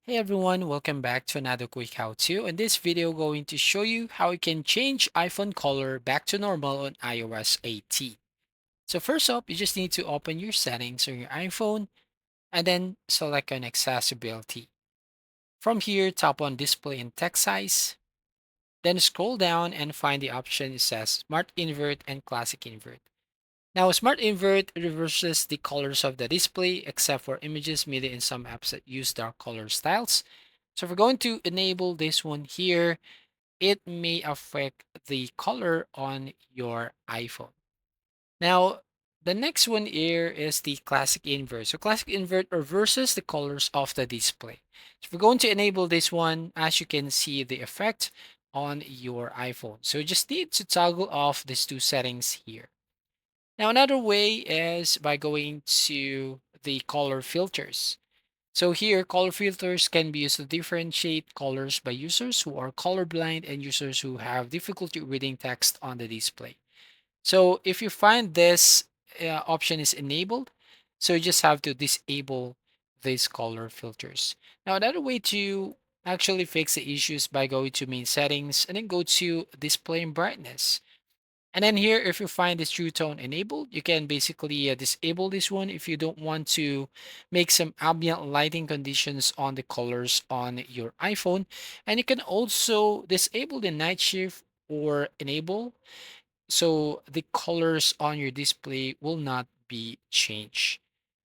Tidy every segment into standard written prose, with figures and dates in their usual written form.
Hey everyone, welcome back to another quick how-to. In this video, going to show you how you can change iPhone color back to normal on iOS 18. So first up, you just need to open your settings on your iPhone and then select on accessibility. From here, tap on display and text size, then scroll down and find the option that says Smart Invert and Classic Invert. Now, Smart Invert reverses the colors of the display except for images, media, and some apps that use dark color styles. So if we're going to enable this one here, it may affect the color on your iPhone. Now, the next one here is the classic invert. So classic invert reverses the colors of the display. So if we're going to enable this one, as you can see the effect on your iPhone. So you just need to toggle off these two settings here. Now, another way is by going to the color filters. So here, color filters can be used to differentiate colors by users who are colorblind and users who have difficulty reading text on the display. So if you find this option is enabled, so you just have to disable these color filters. Now, another way to actually fix the issues by going to main settings and then go to display and brightness. And then here, if you find this true tone enabled, you can basically disable this one if you don't want to make some ambient lighting conditions on the colors on your iPhone. And you can also disable the night shift or enable so the colors on your display will not be changed.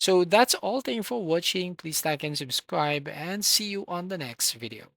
So that's all. Thank you for watching. Please like and subscribe and see you on the next video.